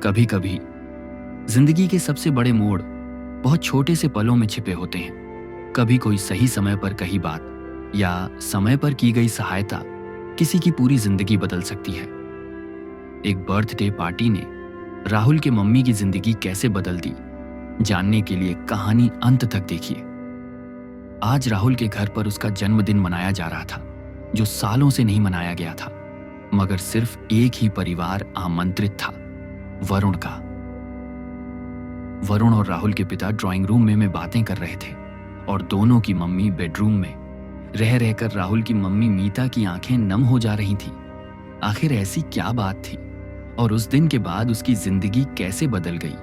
कभी कभी जिंदगी के सबसे बड़े मोड़ बहुत छोटे से पलों में छिपे होते हैं। कभी कोई सही समय पर कही बात या समय पर की गई सहायता किसी की पूरी जिंदगी बदल सकती है। एक बर्थडे पार्टी ने राहुल के मम्मी की जिंदगी कैसे बदल दी, जानने के लिए कहानी अंत तक देखिए। आज राहुल के घर पर उसका जन्मदिन मनाया जा रहा था, जो सालों से नहीं मनाया गया था, मगर सिर्फ एक ही परिवार आमंत्रित था, वरुण का। वरुण और राहुल के पिता ड्राइंग रूम में बातें कर रहे थे और दोनों की मम्मी बेडरूम में। रह रहकर राहुल की मम्मी मीता की आंखें नम हो जा रही थीं। आखिर ऐसी क्या बात थी और उस दिन के बाद उसकी जिंदगी कैसे बदल गई,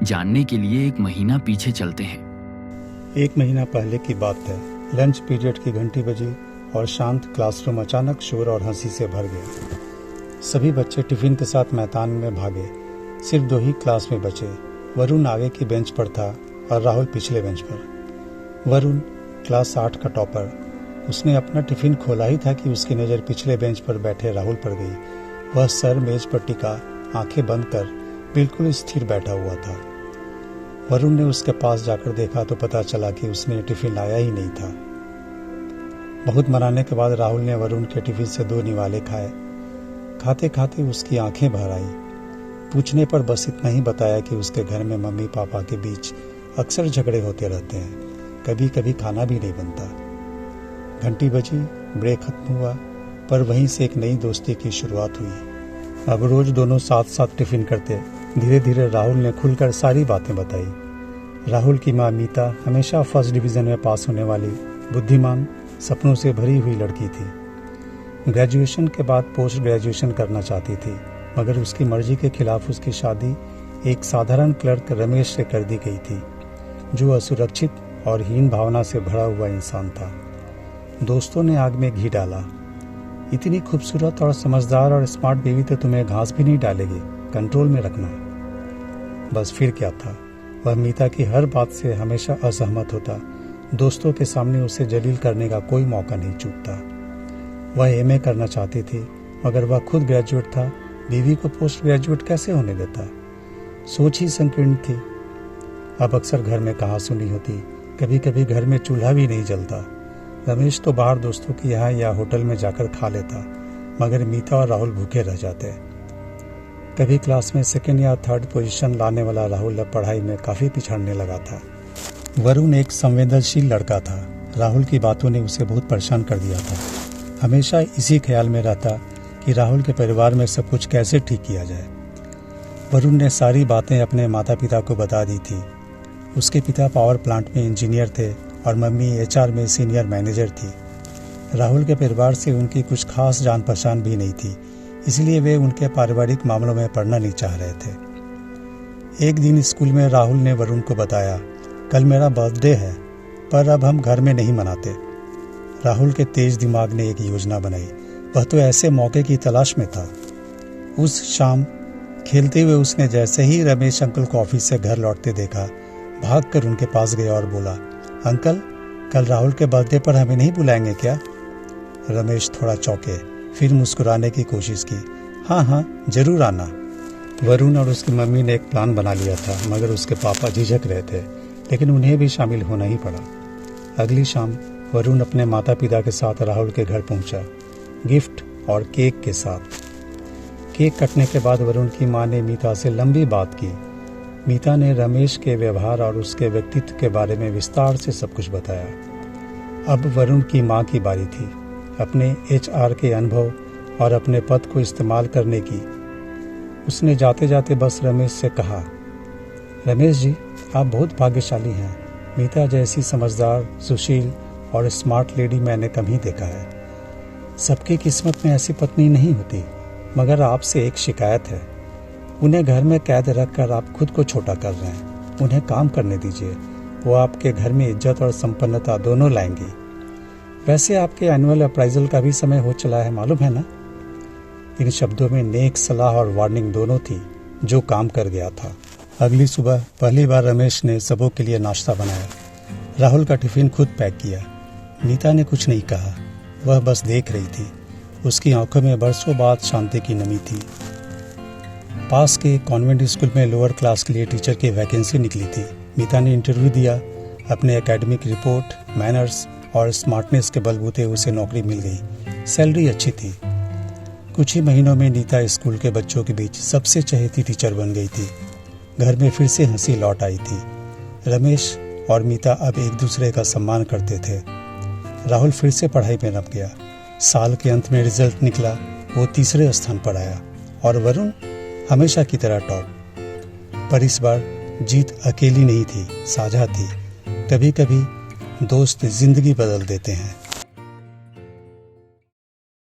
जानने के लिए एक महीना पीछे चलते हैं। एक महीना पहले की बात है। लंच पीरियड की घंटी बजी और शांत क्लासरूम अचानक शोर और हंसी से भर गया। सभी बच्चे टिफिन के साथ मैदान में भागे। सिर्फ 2 ही क्लास में बचे। वरुण आगे की बेंच पर था और राहुल पिछले बेंच पर। वरुण क्लास 8 का टॉपर। उसने अपना टिफिन खोला ही था कि उसकी नज़र पिछले बेंच पर बैठे राहुल पर गई। वह सर मेज पर टिका, आंखें बंद कर बिल्कुल स्थिर बैठा हुआ था। वरुण ने उसके पास जाकर देखा तो पता चला कि उसने टिफिन लाया ही नहीं था। बहुत मनाने के बाद राहुल ने वरुण के टिफिन से 2 निवाले खाए। खाते खाते उसकी आंखें भर आई। पूछने पर बस इतना ही बताया कि उसके घर में मम्मी पापा के बीच अक्सर झगड़े होते रहते हैं, कभी कभी खाना भी नहीं बनता। घंटी बजी, ब्रेक खत्म हुआ, पर वहीं से एक नई दोस्ती की शुरुआत हुई। अब रोज दोनों साथ साथ टिफिन करते। धीरे धीरे राहुल ने खुलकर सारी बातें बताई। राहुल की माँ मीता हमेशा फर्स्ट डिवीजन में पास होने वाली, बुद्धिमान, सपनों से भरी हुई लड़की थी। ग्रेजुएशन के बाद पोस्ट ग्रेजुएशन करना चाहती थी, मगर उसकी मर्जी के खिलाफ उसकी शादी एक साधारण क्लर्क रमेश से कर दी गई थी, जो असुरक्षित और हीन भावना से भरा हुआ इंसान था। दोस्तों ने आग में घी डाला। इतनी खूबसूरत और समझदार और स्मार्ट बीवी तो तुम्हें घास भी नहीं डालेगी, कंट्रोल में रखना। बस फिर क्या था, वह मीता की हर बात से हमेशा असहमत होता। दोस्तों के सामने उसे जलील करने का कोई मौका नहीं चूकता। वह एमए करना चाहती थी, मगर वह खुद ग्रेजुएट था, बीवी को पोस्ट ग्रेजुएट कैसे होने देता। सोच ही संकीर्ण थी। अब अक्सर घर में कहाँ सुनी होती, कभी कभी घर में चूल्हा भी नहीं जलता। रमेश तो बाहर दोस्तों के यहाँ या होटल में जाकर खा लेता, मगर मीता और राहुल भूखे रह जाते। कभी क्लास में 2nd या 3rd पोजीशन लाने वाला राहुल अब पढ़ाई में काफ़ी पिछड़ने लगा था। वरुण एक संवेदनशील लड़का था। राहुल की बातों ने उसे बहुत परेशान कर दिया था। हमेशा इसी ख्याल में रहता कि राहुल के परिवार में सब कुछ कैसे ठीक किया जाए। वरुण ने सारी बातें अपने माता पिता को बता दी थी। उसके पिता पावर प्लांट में इंजीनियर थे और मम्मी HR में सीनियर मैनेजर थी। राहुल के परिवार से उनकी कुछ खास जान पहचान भी नहीं थी, इसलिए वे उनके पारिवारिक मामलों में पढ़ना नहीं चाह रहे थे। एक दिन स्कूल में राहुल ने वरुण को बताया, कल मेरा बर्थडे है, पर अब हम घर में नहीं मनाते। राहुल के तेज दिमाग ने एक योजना बनाई। वह तो ऐसे मौके की तलाश में था। उस शाम खेलते हुए उसने जैसे ही रमेश अंकल को ऑफिस से घर लौटते देखा, भागकर उनके पास गया और बोला, अंकल, कल राहुल के बर्थडे पर हमें नहीं बुलाएंगे क्या? रमेश थोड़ा चौंके, फिर मुस्कुराने की कोशिश की। हाँ, जरूर आना। वरुण और उसकी मम्मी ने एक प्लान बना लिया था, मगर उसके पापा झिझक रहे थे, लेकिन उन्हें भी शामिल होना ही पड़ा। अगली शाम वरुण अपने माता पिता के साथ राहुल के घर पहुंचा, गिफ्ट और केक के साथ। केक कटने के बाद वरुण की मां ने मीता से लंबी बात की। मीता ने रमेश के व्यवहार और उसके व्यक्तित्व के बारे में विस्तार से सब कुछ बताया। अब वरुण की मां की बारी थी, अपने HR के अनुभव और अपने पद को इस्तेमाल करने की। उसने जाते जाते बस रमेश से कहा, रमेश जी, आप बहुत भाग्यशाली हैं। मीता जैसी समझदार, सुशील और स्मार्ट लेडी मैंने कम ही देखा है। सबकी किस्मत में ऐसी पत्नी नहीं होती, मगर आपसे एक शिकायत है। उन्हें घर में कैद रखकर आप खुद को छोटा कर रहे हैं। उन्हें काम करने दीजिए, वो आपके घर में इज्जत और संपन्नता दोनों लाएंगी। वैसे आपके एनुअल अप्राइजल का भी समय हो चला है, मालूम है ना? इन शब्दों में नेक सलाह और वार्निंग दोनों थी, जो काम कर गया था। अगली सुबह पहली बार रमेश ने सबों के लिए नाश्ता बनाया। राहुल का टिफिन खुद पैक किया। मीता ने कुछ नहीं कहा, वह बस देख रही थी। उसकी आंखों में बरसों बाद शांति की नमी थी। पास के कॉन्वेंट स्कूल में लोअर क्लास के लिए टीचर की वैकेंसी निकली थी। मीता ने इंटरव्यू दिया। अपने एकेडमिक रिपोर्ट, मैनर्स और स्मार्टनेस के बलबूते उसे नौकरी मिल गई। सैलरी अच्छी थी। कुछ ही महीनों में नीता स्कूल के बच्चों के बीच सबसे चहेती टीचर बन गई थी। घर में फिर से हंसी लौट आई थी। रमेश और मीता अब एक दूसरे का सम्मान करते थे। राहुल फिर से पढ़ाई में रम गया। साल के अंत में रिजल्ट निकला, वो तीसरे स्थान पर आया और वरुण हमेशा की तरह टॉप। पर इस बार जीत अकेली नहीं थी, साझा थी। कभी कभी दोस्त जिंदगी बदल देते हैं।